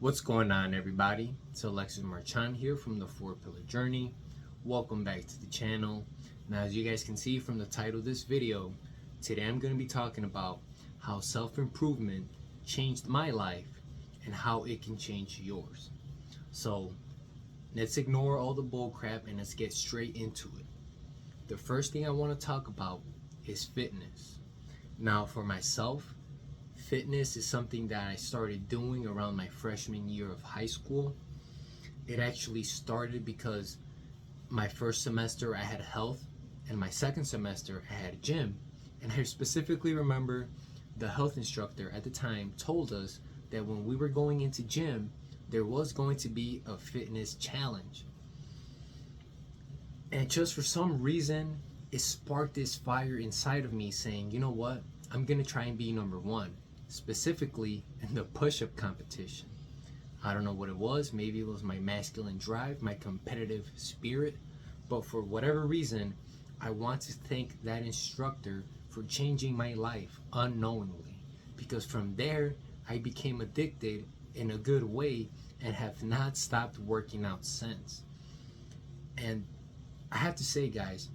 What's going on, everybody? It's Alexis Marchand here from the Four Pillar Journey. Welcome back to the channel. Now, as you guys can see from the title of this video, today I'm going to be talking about how self-improvement changed my life and how it can change yours. So, let's ignore all the bullcrap and let's get straight into it. The first thing I want to talk about is fitness. Now, for myself, fitness is something that I started doing around my freshman year of high school. It actually started because my first semester I had health, and my second semester I had gym. And I specifically remember the health instructor at the time told us that when we were going into gym, there was going to be a fitness challenge. And just for some reason, it sparked this fire inside of me saying, you know what? I'm gonna try and be number one, specifically in the push-up competition. I don't know what it was. Maybe it was my masculine drive, my competitive spirit, but for whatever reason, I want to thank that instructor for changing my life unknowingly, because from there I became addicted in a good way and have not stopped working out since. And I have to say, guys,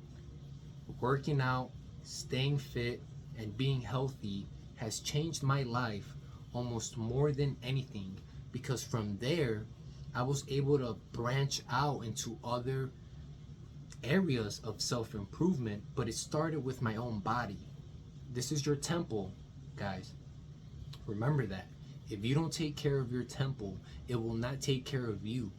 working out, staying fit, and being healthy has changed my life almost more than anything, because from there I was able to branch out into other areas of self-improvement, but it started with my own body. This is your temple, guys. Remember that. If you don't take care of your temple, it will not take care of you.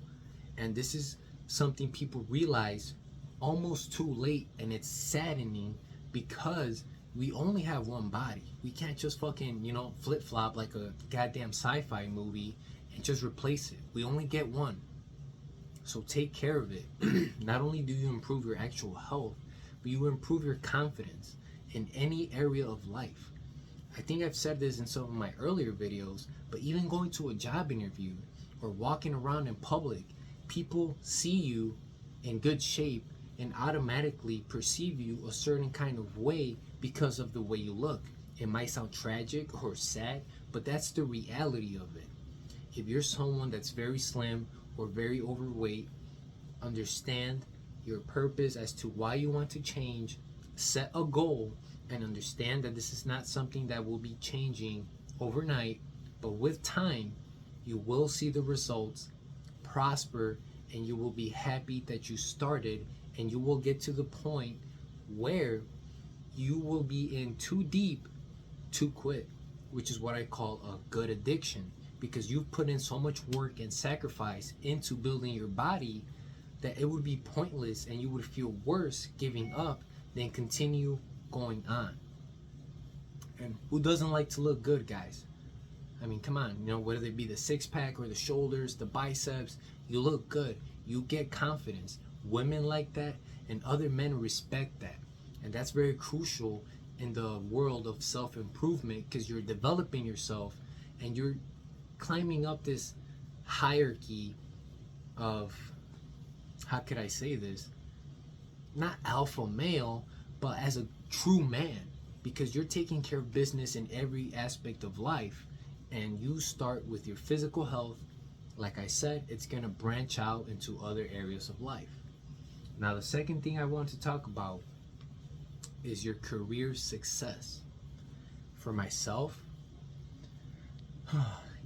And this is something people realize almost too late, and it's saddening because we only have one body. We can't just fucking, flip-flop like a goddamn sci-fi movie and just replace it. We only get one. So take care of it. Not only do you improve your actual health, but you improve your confidence in any area of life. I think I've said this in some of my earlier videos, but even going to a job interview or walking around in public, people see you in good shape and automatically perceive you a certain kind of way because of the way you look. It might sound tragic or sad, but that's the reality of it. If you're someone that's very slim or very overweight, understand your purpose as to why you want to change, set a goal, and understand that this is not something that will be changing overnight, but with time, you will see the results, prosper, and you will be happy that you started, and you will get to the point where you will be in too deep to quit, which is what I call a good addiction, because you've put in so much work and sacrifice into building your body that it would be pointless and you would feel worse giving up than continue going on. And who doesn't like to look good, guys? I mean, come on, whether it be the six-pack or the shoulders, the biceps, you look good. You get confidence. Women like that, and other men respect that. And that's very crucial in the world of self-improvement, because you're developing yourself and you're climbing up this hierarchy of, how could I say this? Not alpha male, but as a true man, because you're taking care of business in every aspect of life. And you start with your physical health. Like I said, it's going to branch out into other areas of life. Now, the second thing I want to talk about is your career success. For myself,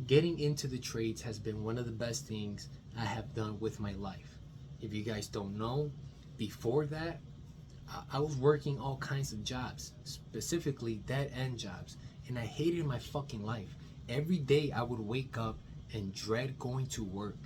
getting into the trades has been one of the best things I have done with my life. If you guys don't know, before that, I was working all kinds of jobs, specifically dead-end jobs, and I hated my fucking life. Every day I would wake up and dread going to work.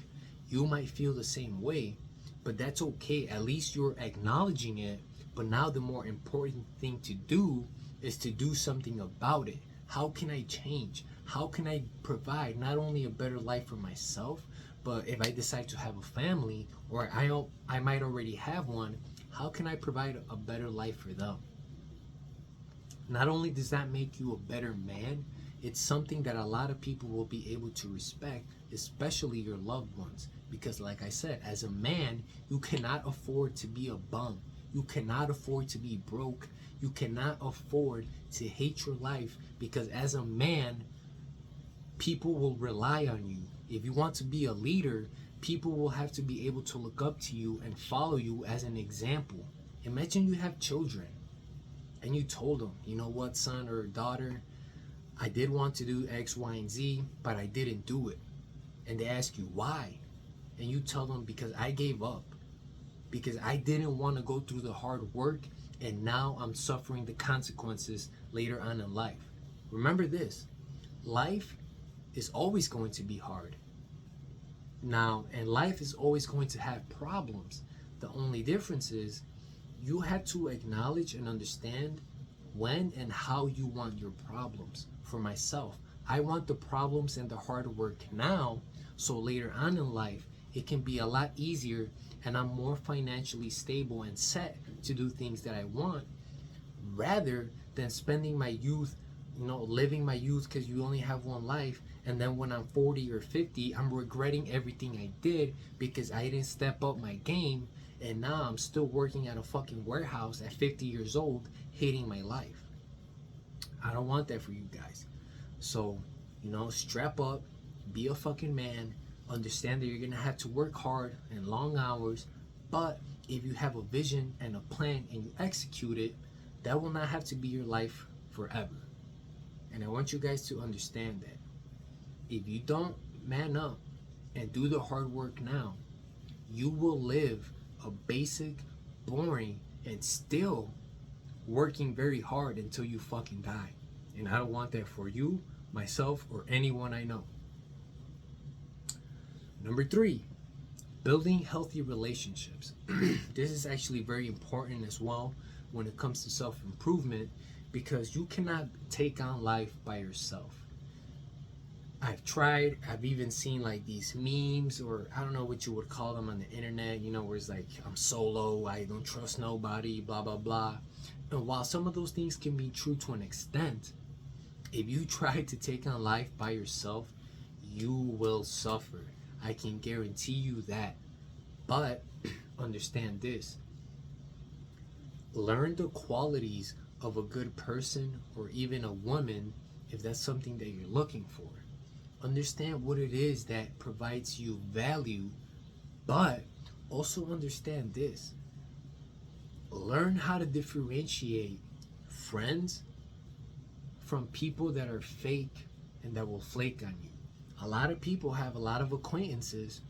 You might feel the same way, but that's okay. At least you're acknowledging it. But now the more important thing to do is to do something about it. How can I change? How can I provide not only a better life for myself, but if I decide to have a family, or I might already have one, how can I provide a better life for them? Not only does that make you a better man, it's something that a lot of people will be able to respect, especially your loved ones. Because like I said, as a man, you cannot afford to be a bum. You cannot afford to be broke. You cannot afford to hate your life, because as a man, people will rely on you. If you want to be a leader, people will have to be able to look up to you and follow you as an example. Imagine you have children and you told them, you know what, son or daughter, I did want to do X, Y, and Z, but I didn't do it. And they ask you why. And you tell them, because I gave up. Because I didn't want to go through the hard work, and now I'm suffering the consequences later on in life. Remember this, life is always going to be hard. Now, and life is always going to have problems. The only difference is you have to acknowledge and understand when and how you want your problems. For myself, I want the problems and the hard work now, so later on in life it can be a lot easier and I'm more financially stable and set to do things that I want, rather than spending my youth, living my youth, because you only have one life, and then when I'm 40 or 50, I'm regretting everything I did because I didn't step up my game, and now I'm still working at a fucking warehouse at 50 years old, hating my life. I don't want that for you guys. So, strap up, be a fucking man, understand that you're gonna have to work hard and long hours, but if you have a vision and a plan and you execute it, that will not have to be your life forever. And I want you guys to understand that. If you don't man up and do the hard work now, you will live a basic, boring, and still working very hard until you fucking die. And I don't want that for you, myself, or anyone I know. Number 3, building healthy relationships. This is actually very important as well when it comes to self-improvement, because you cannot take on life by yourself. I've tried, I've even seen like these memes, or I don't know what you would call them on the internet, where it's like, I'm solo, I don't trust nobody, blah, blah, blah. And while some of those things can be true to an extent, if you try to take on life by yourself, you will suffer. I can guarantee you that. But understand this. Learn the qualities of a good person, or even a woman, if that's something that you're looking for. Understand what it is that provides you value, but also understand this. Learn how to differentiate friends from people that are fake and that will flake on you. A lot of people have a lot of acquaintances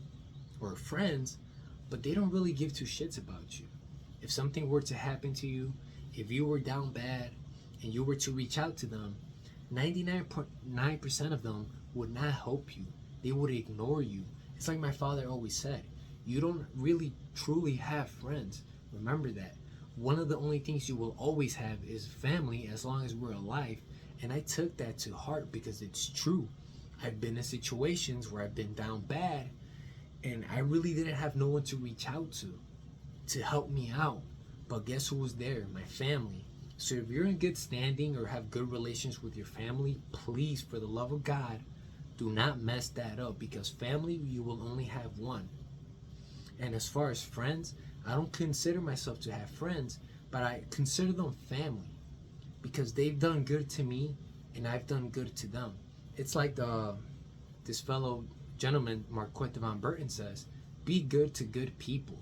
or friends, but they don't really give two shits about you. If something were to happen to you, if you were down bad and you were to reach out to them, 99.9% of them would not help you. They would ignore you. It's like my father always said, you don't really truly have friends. Remember that. One of the only things you will always have is family, as long as we're alive. And I took that to heart because it's true. I've been in situations where I've been down bad and I really didn't have no one to reach out to help me out. But guess who was there? My family. So if you're in good standing or have good relations with your family, please, for the love of God, do not mess that up, because family, you will only have one. And as far as friends, I don't consider myself to have friends, but I consider them family, because they've done good to me and I've done good to them. It's like this fellow gentleman, Marquette Van Burton, says, be good to good people.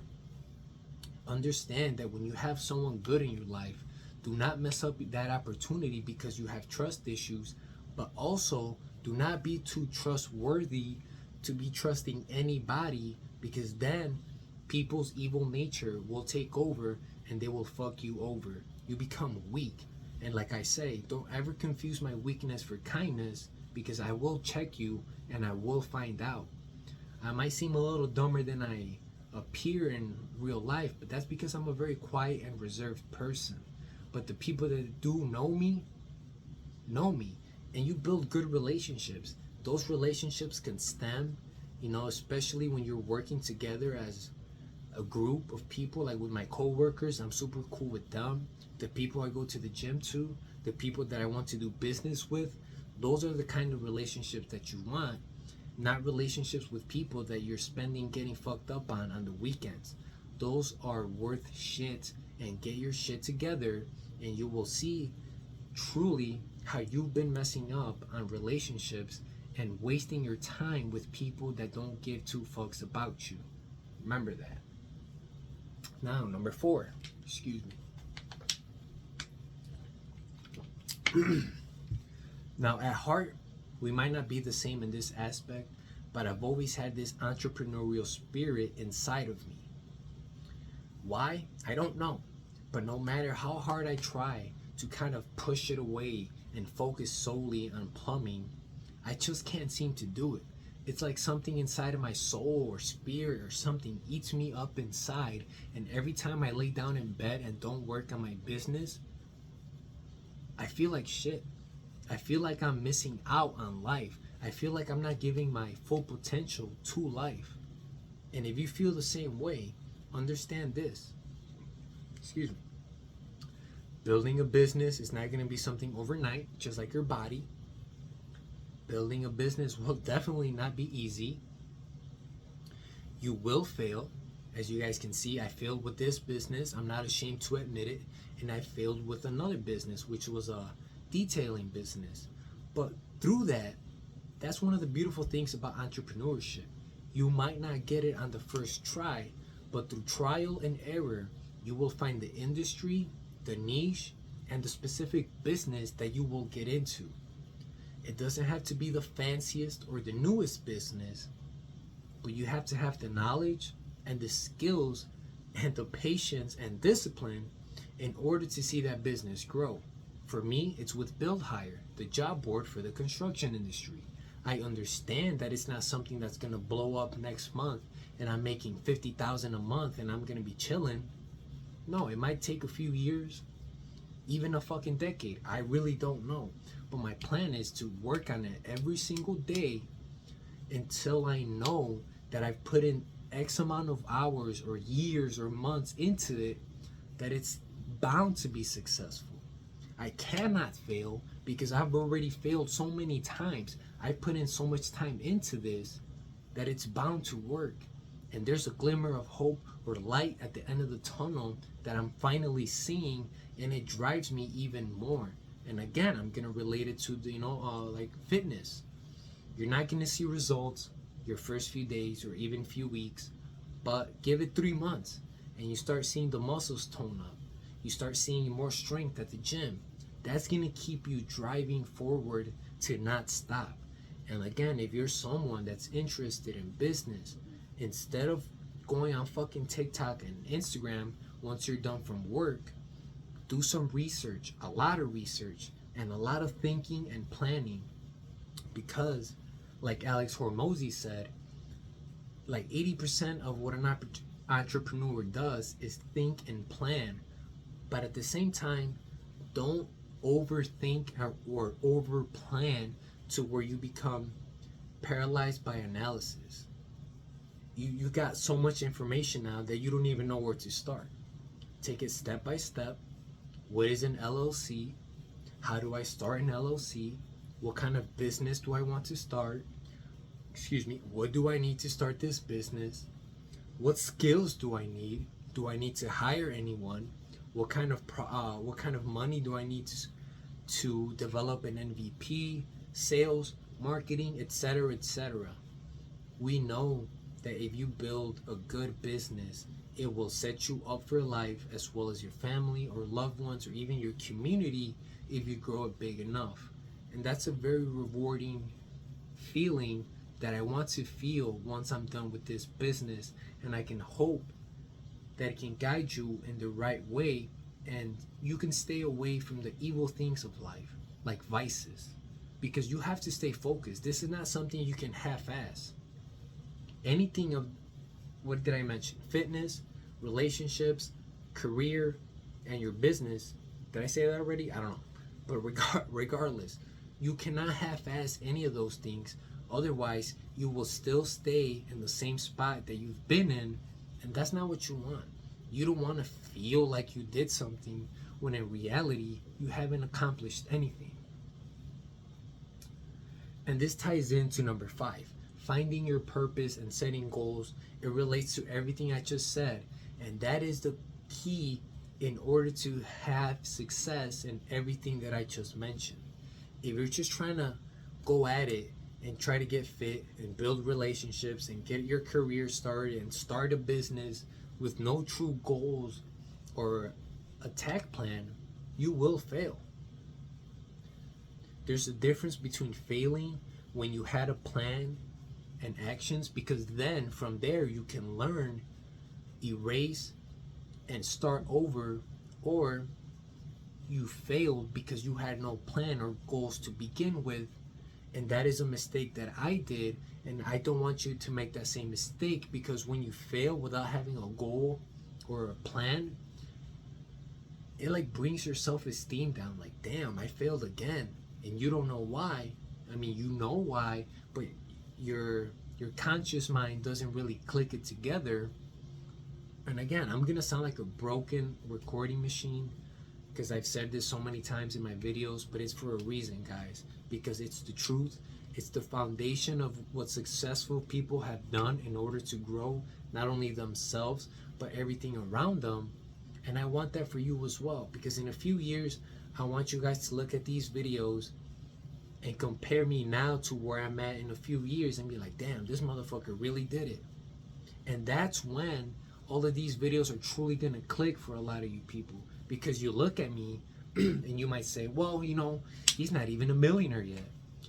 Understand that when you have someone good in your life, do not mess up that opportunity because you have trust issues, but also do not be too trustworthy to be trusting anybody, because then people's evil nature will take over and they will fuck you over. You become weak. And like I say, don't ever confuse my weakness for kindness, because I will check you and I will find out. I might seem a little dumber than I appear in real life, but that's because I'm a very quiet and reserved person. But the people that do know me, and you build good relationships. Those relationships can stem, especially when you're working together as a group of people. Like with my coworkers, I'm super cool with them. The people I go to the gym to, the people that I want to do business with, those are the kind of relationships that you want, not relationships with people that you're spending getting fucked up on the weekends. Those are worth shit, and get your shit together and you will see truly how you've been messing up on relationships and wasting your time with people that don't give two fucks about you. Remember that. Now, number 4. Excuse me. Now, at heart, we might not be the same in this aspect, but I've always had this entrepreneurial spirit inside of me. Why? I don't know. But no matter how hard I try to kind of push it away and focus solely on plumbing, I just can't seem to do it. It's like something inside of my soul or spirit or something eats me up inside, and every time I lay down in bed and don't work on my business, I feel like shit. I feel like I'm missing out on life. I feel like I'm not giving my full potential to life. And if you feel the same way, understand this. Excuse me. Building a business is not going to be something overnight, just like your body. Building a business will definitely not be easy. You will fail. As you guys can see, I failed with this business. I'm not ashamed to admit it. And I failed with another business, which was a detailing business. But through that, that's one of the beautiful things about entrepreneurship. You might not get it on the first try, but through trial and error, you will find the industry, the niche, and the specific business that you will get into. It doesn't have to be the fanciest or the newest business, but you have to have the knowledge and the skills and the patience and discipline in order to see that business grow. For me, it's with Build Hire, the job board for the construction industry. I understand that it's not something that's going to blow up next month and I'm making $50,000 a month and I'm going to be chilling. No, it might take a few years, even a fucking decade. I really don't know. But my plan is to work on it every single day until I know that I've put in X amount of hours or years or months into it, that it's bound to be successful. I cannot fail because I've already failed so many times. I put in so much time into this that it's bound to work. And there's a glimmer of hope or light at the end of the tunnel that I'm finally seeing, and it drives me even more. And again, I'm gonna relate it to the, like fitness. You're not gonna see results your first few days or even few weeks, but give it 3 months and you start seeing the muscles tone up. You start seeing more strength at the gym. That's gonna keep you driving forward to not stop. And again, if you're someone that's interested in business, instead of going on fucking TikTok and Instagram once you're done from work, do some research, a lot of research, and a lot of thinking and planning. Because, like Alex Hormozy said, like 80% of what an entrepreneur does is think and plan. But at the same time, don't overthink or over plan to where you become paralyzed by analysis. You got so much information now that you don't even know where to start. Take it step by step. What is an LLC? How do I start an LLC? What kind of business do I want to start? What do I need to start this business? What skills do I need? Do I need to hire anyone? What kind of money do I need to develop an MVP, sales, marketing, etc., etc.? We know that if you build a good business, it will set you up for life, as well as your family or loved ones or even your community if you grow it big enough. And that's a very rewarding feeling that I want to feel once I'm done with this business, and I can hope that it can guide you in the right way and you can stay away from the evil things of life, like vices, because you have to stay focused. This is not something you can half-ass. Anything of, what did I mention? Fitness, relationships, career, and your business. Did I say that already? I don't know. But regardless, you cannot half-ass any of those things. Otherwise, you will still stay in the same spot that you've been in, and that's not what you want. You don't want to feel like you did something when in reality, you haven't accomplished anything. And this ties into number 5. Finding your purpose and setting goals. It relates to everything I just said, and that is the key in order to have success in everything that I just mentioned. If you're just trying to go at it and try to get fit and build relationships and get your career started and start a business with no true goals or attack plan, you will fail. There's a difference between failing when you had a plan and actions, because then from there you can learn, erase, and start over, or you failed because you had no plan or goals to begin with. And that is a mistake that I did, and I don't want you to make that same mistake, because when you fail without having a goal or a plan, it like brings your self-esteem down. Like, damn, I failed again, and you don't know why. I mean, you know why, but your conscious mind doesn't really click it together. And again, I'm gonna sound like a broken recording machine, because I've said this so many times in my videos, but it's for a reason, guys, because it's the truth. It's the foundation of what successful people have done in order to grow not only themselves but everything around them. And I want that for you as well, because in a few years I want you guys to look at these videos and compare me now to where I'm at in a few years and be like, damn, this motherfucker really did it. And that's when all of these videos are truly gonna click for a lot of you people, because you look at me and you might say, well, you know, he's not even a millionaire yet.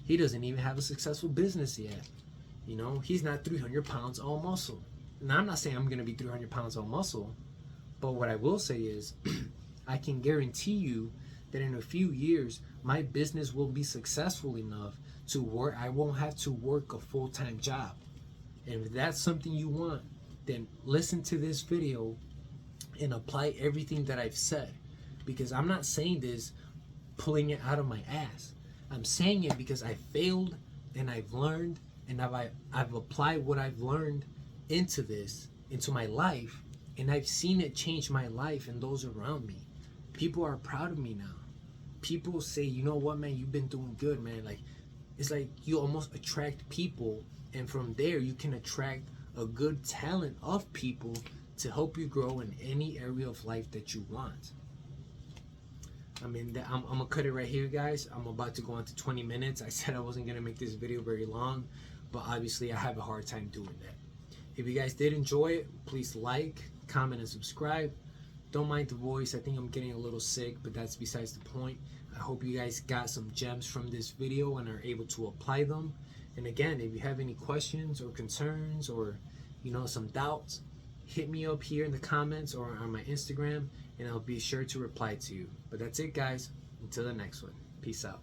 He doesn't even have a successful business yet. You know, he's not 300 pounds all muscle. Now, I'm not saying I'm gonna be 300 pounds all muscle, but what I will say is I can guarantee you that in a few years, my business will be successful enough to where I won't have to work a full-time job. And if that's something you want, then listen to this video and apply everything that I've said. Because I'm not saying this pulling it out of my ass. I'm saying it because I failed and I've learned, and I've applied what I've learned into this, into my life, and I've seen it change my life and those around me. People are proud of me now. People say, you know what, man, you've been doing good, man. Like, it's like you almost attract people, and from there you can attract a good talent of people to help you grow in any area of life that you want. I mean, I'm gonna cut it right here, guys. I'm about to go on to 20 minutes. I said I wasn't gonna make this video very long, but obviously I have a hard time doing that. If you guys did enjoy it, please like, comment, and subscribe. Don't mind the voice. I think I'm getting a little sick, but that's besides the point. I hope you guys got some gems from this video and are able to apply them. And again, if you have any questions or concerns or, you know, some doubts, hit me up here in the comments or on my Instagram, and I'll be sure to reply to you. But that's it, guys. Until the next one. Peace out.